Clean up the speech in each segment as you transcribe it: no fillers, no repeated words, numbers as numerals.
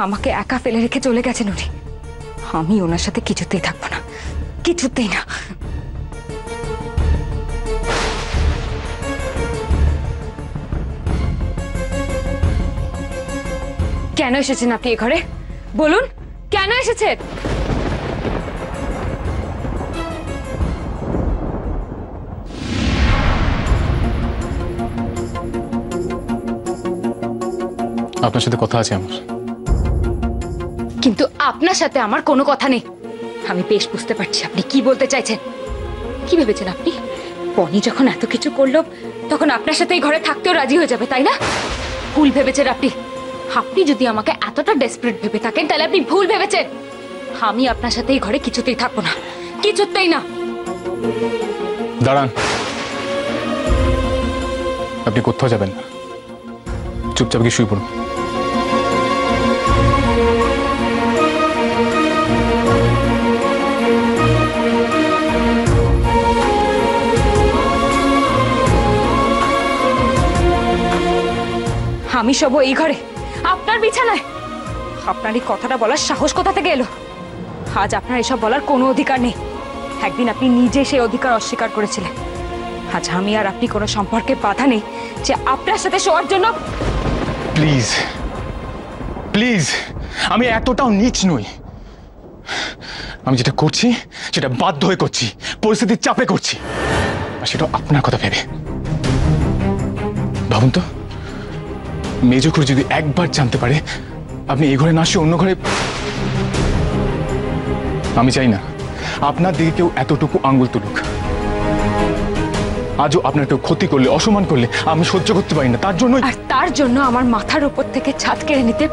আমাকে একা ফেলে রেখে চলে গেছেন উনি। আমি ওনার সাথে কিছুতেই থাকবো না, কিছুতেই না। কেন এসেছেন আপনি এ ঘরে? বলুন, কেন এসেছেন? আপনার সাথে কথা আছে আমার। কিন্তু আপনার সাথে আমার কোনো কথা নেই। আমি বেশ বুঝতে পারছি আপনি কি বলতে চাইছেন। কি ভেবেছেন আপনি পনি যখন এত কিছু করলো তখন আপনার সাথে এই ঘরে থাকতেও রাজি হয়ে যাবে, তাই না? ভুল ভেবেছেন আপনি। আপনি যদি আমাকে এতটা ডেসপারেট ভেবে থাকেন তাহলে আপনি ভুল ভেবেছেন। আমি আপনার সাথে এই ঘরে কিছুতেই থাকবো না, কিছুতেই না। দাঁড়ান, আপনি কোথাও যাবেন না, চুপচাপ গিয়ে শুয়ে পড়ুন। আমি সব এই ঘরে আপনার বিছানায়? আপনার এই কথাটা বলার সাহস কোথা থেকে এলো? আজ আপনার এসব বলার কোনো অধিকার নেই। একদিন আপনি নিজে সেই অধিকার অস্বীকার করেছিলেন। আজ আমি আর আপনি কোনো সম্পর্কে বাধা নেই যে আপনার সাথে শোয়ার জন্য। প্লিজ প্লিজ, আমি এতটাও নীচ নই। আমি যেটা করছি সেটা বাধ্য হয়ে করছি, পরিস্থিতির চাপে করছি, আর সেটা আপনার কথা ভেবে। ভাবুন তো, মেজখুড়ি যদি একবার জানতে পারে আপনি এই ঘরে না শুয়ে অন্য ঘরে। আমি চাই না আপনার দিকে কেউ এতটুকু আঙ্গুল তুলুক। আজও আপনার কেউ ক্ষতি করলে, অসম্মান করলে আমি সহ্য করতে পারি না। তার জন্য, আর তার জন্য আমার মাথার উপর থেকে ছাদ কেড়ে নিতে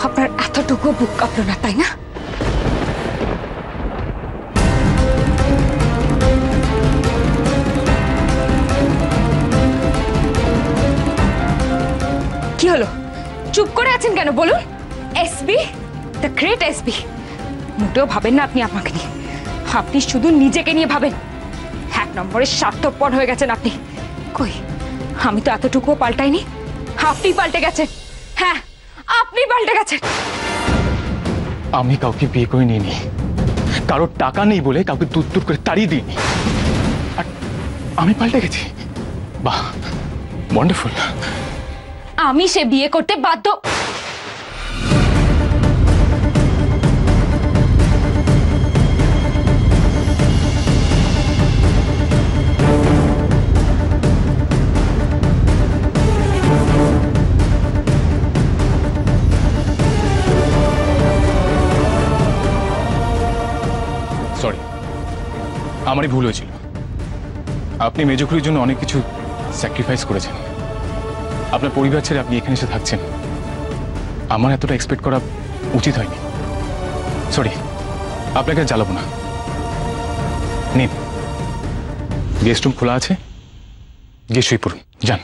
আপনার এতটুকু বুক কাঁপলো না, তাই না? কি হলো, চুপ করে আছেন কেন বলুন? এসপি, দ্য গ্রেট এসপি, মোটেও ভাবেন না আপনি আমাকে নিয়ে। আপনি শুধু নিজেকে নিয়ে ভাবেন। এক নম্বরের স্বার্থপর হয়ে গেছেন আপনি। কই, আমি তো এতটুকুও পাল্টাইনি। আপনি পাল্টে গেছেন। হ্যাঁ, আপনি পাল্টে গেছেন। আমি কাউকে বিয়ে করে নিইনি, কারোর টাকা নেই বলে কাউকে দূর দূর করে তাড়িয়ে দিইনি। আর আমি পাল্টে গেছি? বাহ, ওয়ান্ডারফুল। আমি সে বিয়ে করতে বাধ্য। সরি, আমারই ভুল হয়েছিল। আপনি মেজখুড়ির জন্য অনেক কিছু স্যাক্রিফাইস করেছেন। আপনার পরিবার ছেড়ে আপনি এখানে এসে থাকছেন, আমার এতটা এক্সপেক্ট করা উচিত হয়নি। সরি, আপনাকে জ্বালাবো না। নিন, গেস্ট রুম খোলা আছে, গিয়ে শুয়ে পড়ুন, যান।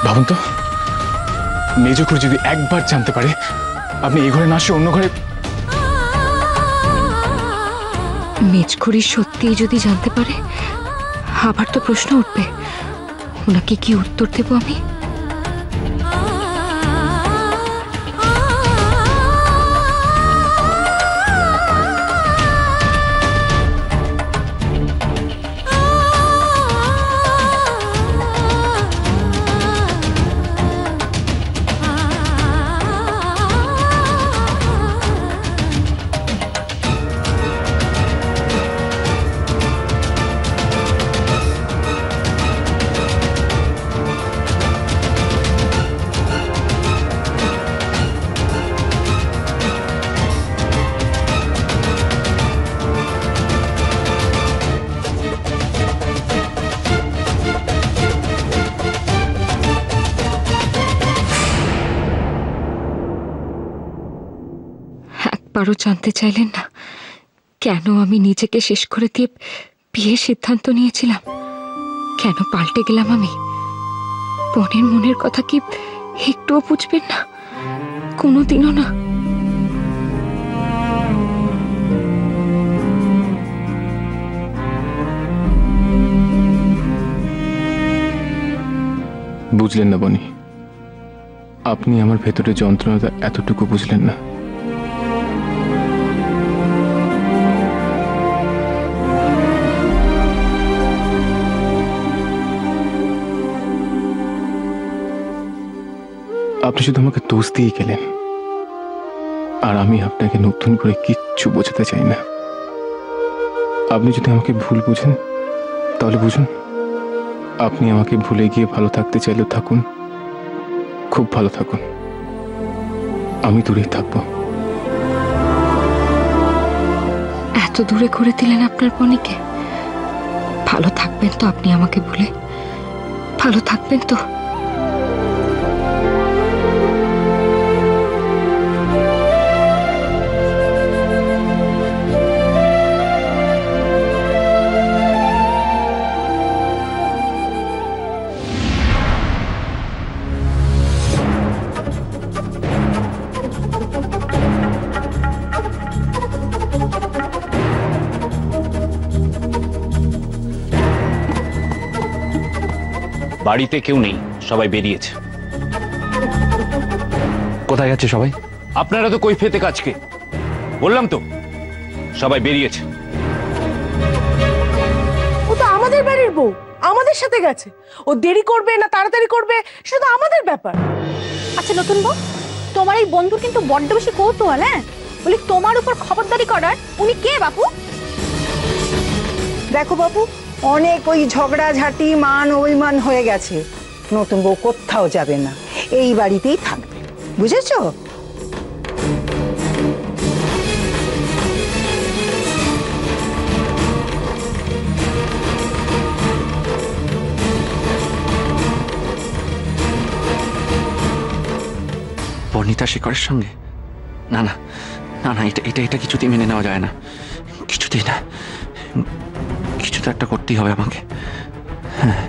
ভাবুন তো, মেজখুড়ি যদি একবার জানতে পারে আপনি এই ঘরে না শুয়ে অন্য ঘরে। মেজখুড়ি সত্যিই যদি জানতে পারে, আবার তো প্রশ্ন উঠবে, ওনাকে কি উত্তর দেব আমি? একবারও জানতে চাইলেন না কেন আমি নিজেকে শেষ করে দিয়ে বিয়ের সিদ্ধান্ত নিয়েছিলাম? কেন পাল্টে গেলাম আমি? বনের মনের কথা কি একটুও বুঝবেন না? কোনোদিনও না? বুঝলেন না বনি, আপনি আমার ভেতরে যন্ত্রণাটা এতটুকু বুঝলেন না। আপনি শুধু আমাকে দোষ দিয়ে গেলেন, আর আমি আপনাকে নতুন করে কিচ্ছু বোঝাতে চাই না। আপনি যদি আমাকে ভুল বুঝেন তাহলে বুঝুন, আপনি আমাকে ভুলে গিয়ে ভালো থাকতে চাইলেও থাকুন, খুব ভালো থাকুন, আমি দূরেই থাকবো। এত দূরে করে দিলেন আপনার বনিকে? ভালো থাকবেন তো আপনি আমাকে ভুলে? ভালো থাকবেন তো? বাড়িতে কেউ নেই, সবাই বেরিয়েছে। কোথায় যাচ্ছে সবাই? আপনারা তো কৈফিয়তে কাজকে বললাম তো, সবাই বেরিয়েছে। ও তো আমাদের বাড়ির বউ, আমাদের সাথে গেছে। ও দেরি করবে না তাড়াতাড়ি করবে সেটা তো আমাদের ব্যাপার। আচ্ছা নতুন বউ, তোমার এই বন্ধু কিন্তু বড্ড বেশি কৌতূহল। হ্যাঁ, বলি তোমার উপর খবরদারি করার উনি কে বাপু? দেখো বাবু, অনেক ওই ঝগড়াঝাটি মান অভিমান হয়ে গেছে। নতুন বউ কোথাও যাবে না, এই বাড়িতেই থাকবে, বুঝেছো? বর্ণিতা শেখরের সঙ্গে? না না না না, এটা এটা এটা কিছুতেই মেনে নেওয়া যায় না, কিছুতেই না। কিছু তো একটা করতেই হবে আমাকে। হ্যাঁ,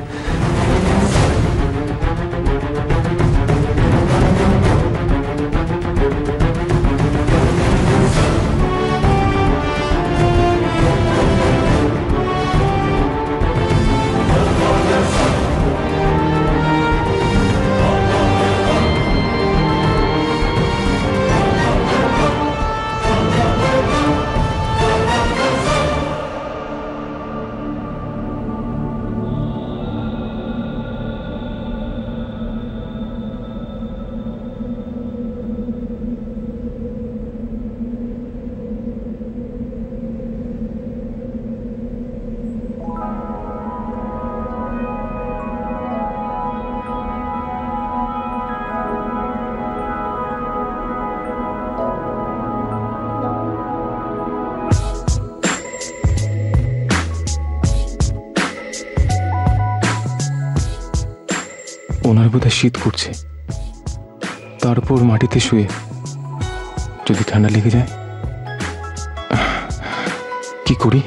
ওনার বোধহয় শীত করছে, তারপর মাটিতে শুয়ে যদি ঠান্ডা লেগে যায়, কি করি?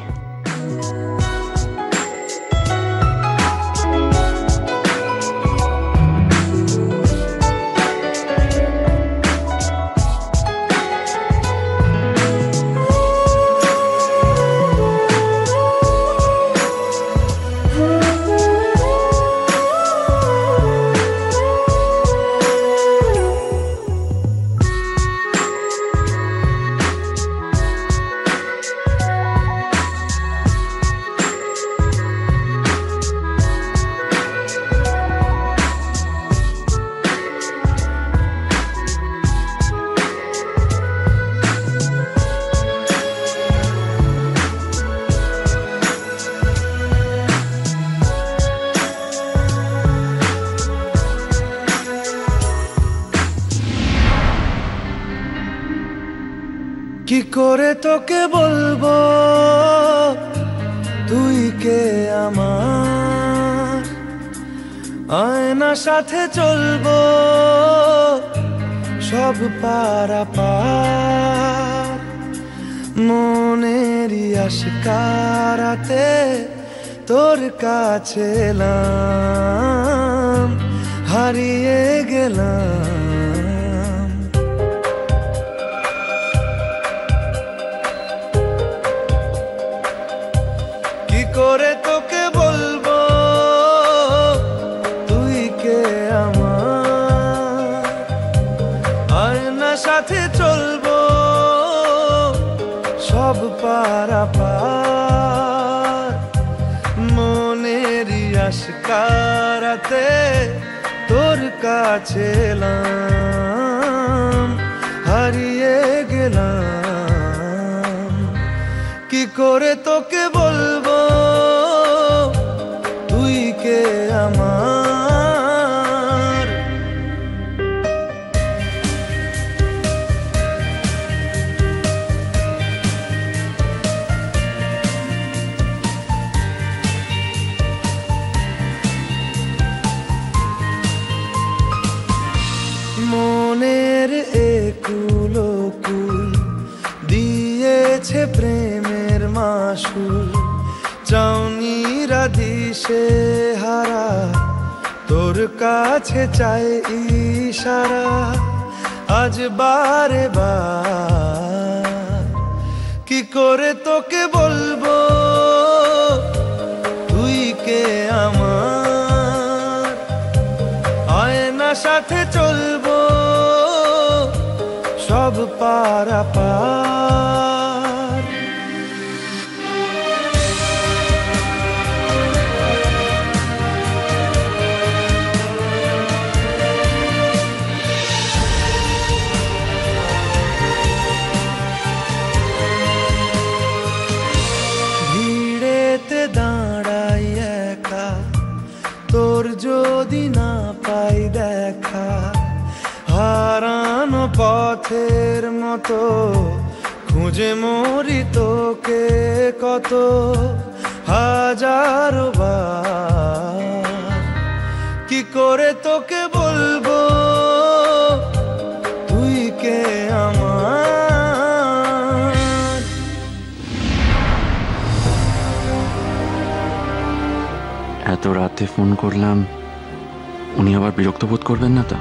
কি করে তোকে বলবো তুই কে আমার, আয়না সাথে চলবো সব পারাপার, মনেরই আশকারাতে তোর কাছে এলাম, হারিয়ে গেলাম। কি করে তোকে বলবো তুই কে আমার, আয়না সাথে চলবো সব পারাপার, মনেরই আশকারাতে তোর কাছে এলাম, হারিয়ে গেলাম। কি করে তোকে বলবো তুই কে আমার। মনের একুলো কুল দিয়েছে প্রেমের মাসুল, চাউনিরা দিশে হারা তোর কাছে চাই ইশারা, আজ বারে বার। কি করে তোকে বলবো তুই কে আমার, আয়না সাথে চলবো সব পারাপার। ভিড়েতে দাঁড়াই একা তোর যদি না পাই দেখা, হারানো পথের মতো খুঁজে মরি তোকে কত হাজারো বার। কি করে তোকে বলবো তুই কে আমার। এত রাতে ফোন করলাম, উনি আবার বিরক্ত বোধ করবেন না তো?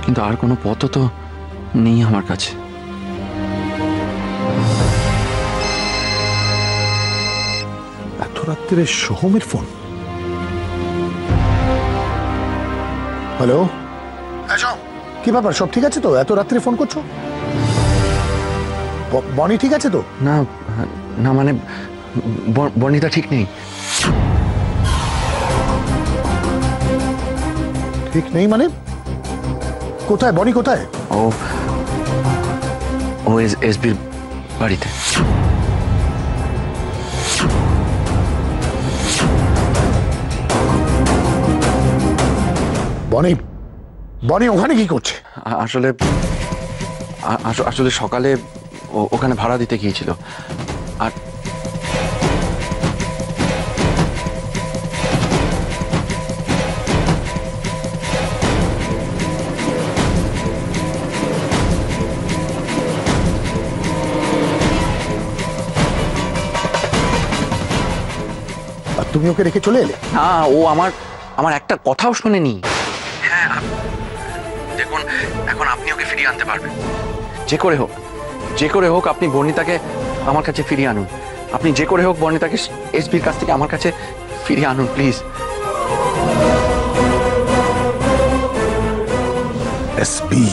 কিন্তু আর কোনো পথ তো নেই আমার কাছে। এত রাত্রে সোহমের ফোন? হ্যালো, কি ব্যাপার, সব ঠিক আছে তো? এত রাত্রে ফোন করছো? বনি ঠিক আছে তো? না না, মানে বর্ণিতা ঠিক নেই। ঠিক নেই মানে? কোথায় বনি, কোথায়? ও এসবির বাড়িতে। বনি বনি ওখানে কি করছে? আসলে আসলে সকালে ওখানে ভাড়া দিতে গিয়েছিল। আর তুমি ওকে রেখে চলে এলে? না, ও আমার একটা কথাও শোনেনি। হ্যাঁ দেখুন, এখন আপনি ওকে ফিরিয়ে আনতে পারবেন। যে করে হোক আপনি বর্ণিতাকে আমার কাছে ফিরিয়ে আনুন। আপনি যে করে হোক বর্ণিতাকে এসবির কাছ থেকে আমার কাছে ফিরিয়ে আনুন প্লিজ। এসবি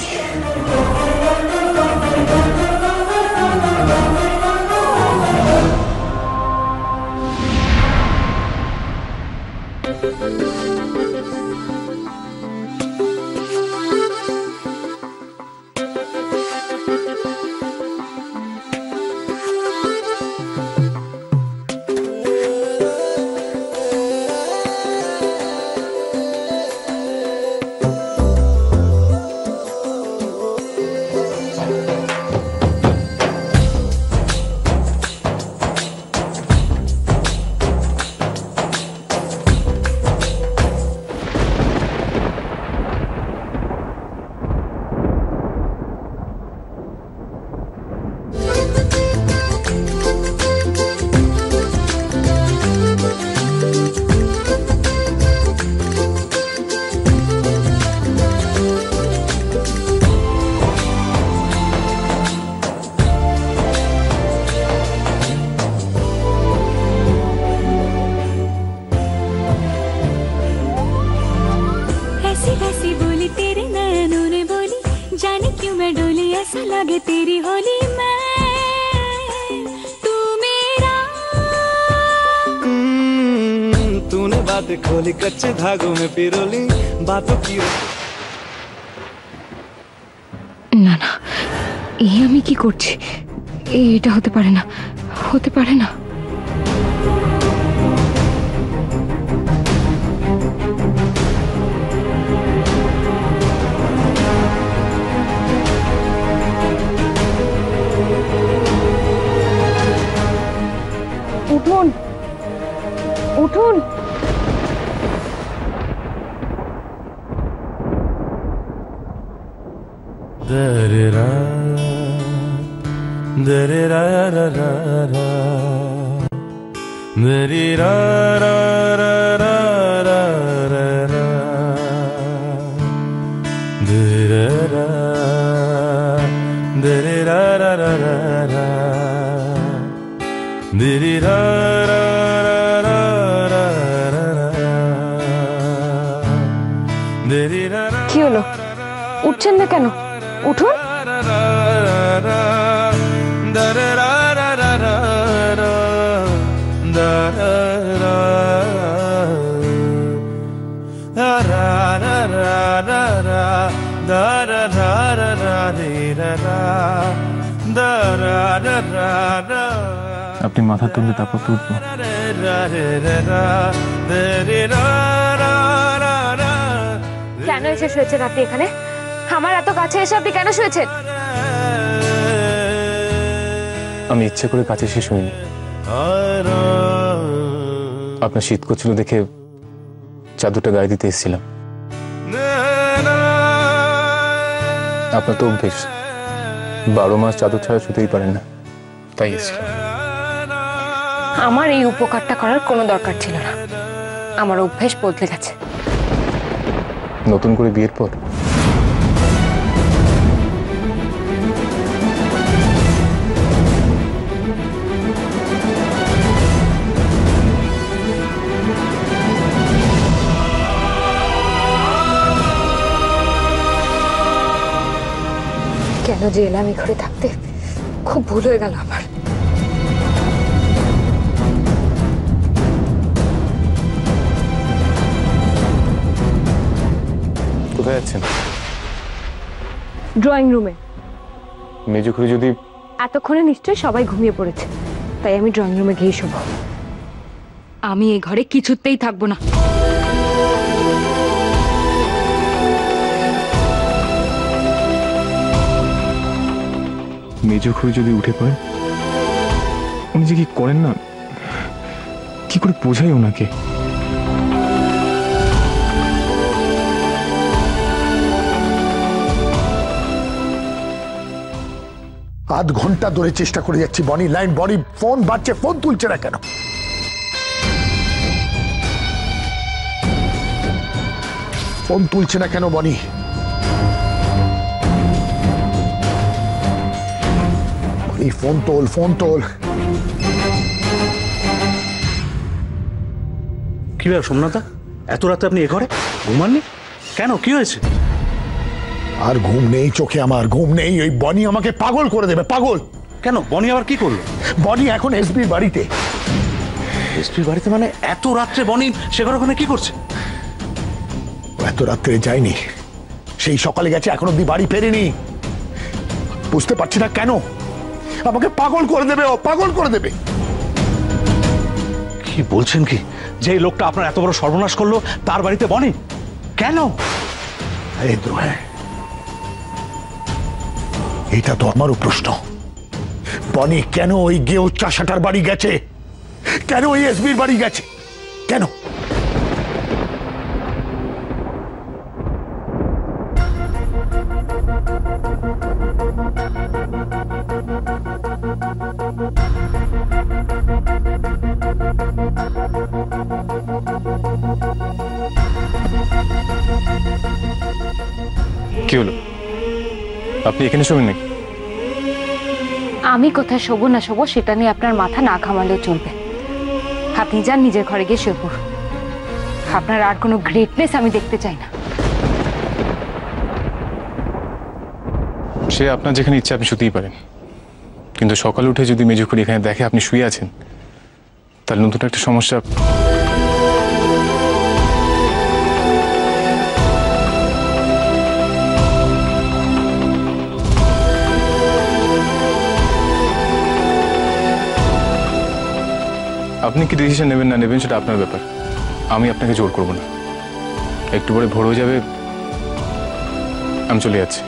तेरी होली मैं तू मेरा। तूने बातें खोली कच्चे धागों में पिरोली बातों की। না না, এই আমি কি করছি? এটা হতে পারে না, হতে পারে না। উঠুন উঠুন। दरेरा दरेरा रा रा रा दरेरा रा रा रा रा रा रा दरेरा दरेरा रा रा रा रा दरेरा रा रा रा रा रा दरेरा। কি হলো, উঠছেন না কেন? উঠুন। আপনি মাথা তুললে তারপর তো উঠবো। কেন এসে শুয়েছেন আপনি এখানে? আমার এত কাছে এসে আপনি কেন শুয়েছেন? আমি ইচ্ছে করে কাছে এসে শুইনি। আপনার শীত করছিল দেখে চাদরটা গায়ে দিতে এসেছিলাম। আপনার তো অভ্যেস, 12 মাস চাদর ছাড়া শুতেই পারেন না, তাই এসেছিলাম। আমার এই উপকারটা করার কোনো দরকার ছিল না। আমার অভ্যেস বদলে গেছে। নতুন করে বিয়ের পর কেন যে এলাম এই ঘরে থাকতে, খুব ভুল হয়ে গেল আমার। কোথায় যাচ্ছেন? ড্রয়িং রুমে। মেজুখুড়ি যদি এতক্ষণে নিশ্চয়ই সবাই ঘুমিয়ে পড়েছে, তাই আমি ড্রয়িং রুমে গিয়ে শোবো। আমি এই ঘরে কিছুতেই থাকবো না। মেজুখুড়ি যদি উঠে পড়েন, উনি যে কি করেন না, কি করে বোঝাই ওনাকে? আধ ঘন্টা ধরে চেষ্টা করে যাচ্ছি বনি, লাইন বনি, ফোন বাজছে, ফোন তুলছে না কেন? ফোন তুলছে না কেন বনি? বনি, ফোন তোল, ফোন তোল। কি ব্যাপার সোমনাথা, এত রাতে আপনি এ ঘরে ঘুমাননি কেন? কি হয়েছে? আর ঘুম নেই চোখে, আমার ঘুম নেই। ওই বনি আমাকে পাগল করে দেবে, পাগল। কেন, বনি আবার কি করলো? বনি এখন এসবির বাড়িতে। এসপির বাড়িতে মানে? এত রাত্রে বনি সে ঘর ওখানে কি করছে? এত রাত্রে যায়নি, সেই সকালে গেছে, এখন অব্দি বাড়ি ফেরেনি। বুঝতে পারছি না কেন আমাকে পাগল করে দেবে, ও পাগল করে দেবে। কি বলছেন কি? যে লোকটা আপনার এত বড় সর্বনাশ করলো তার বাড়িতে বনি কেন? এই দ্রোহে, এটা তো আমারও প্রশ্ন। বনি কেন ওই গেও চাষাটার বাড়ি গেছে? কেন ওই এসবির বাড়ি গেছে? কেন? কি হলো, আপনি এখানে শোবেন নাকি? আমি কোথায় শোবো না শোবো সেটা নিয়ে আপনার মাথা না ঘামালেও চলবে। আপনি যান নিজের ঘরে গিয়ে শুয়ে পড়ুন। আপনার আর কোনো গ্রেটনেস আমি দেখতে চাই না। সে আপনার যেখানে ইচ্ছে আপনি শুতেই পারেন, কিন্তু সকালে উঠে যদি মেজুখুড়ি এখানে দেখে আপনি শুয়ে আছেন, তাহলে নতুন একটা সমস্যা। আপনি কি ডিসিশন নেবেন না নেবেন সেটা আপনার ব্যাপার, আমি আপনাকে জোর করব না। একটু পরে ভোর হয়ে যাবে, আমি চলে যাচ্ছি।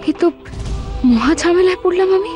এ তো মহা ঝামেলায় পড়লাম আমি।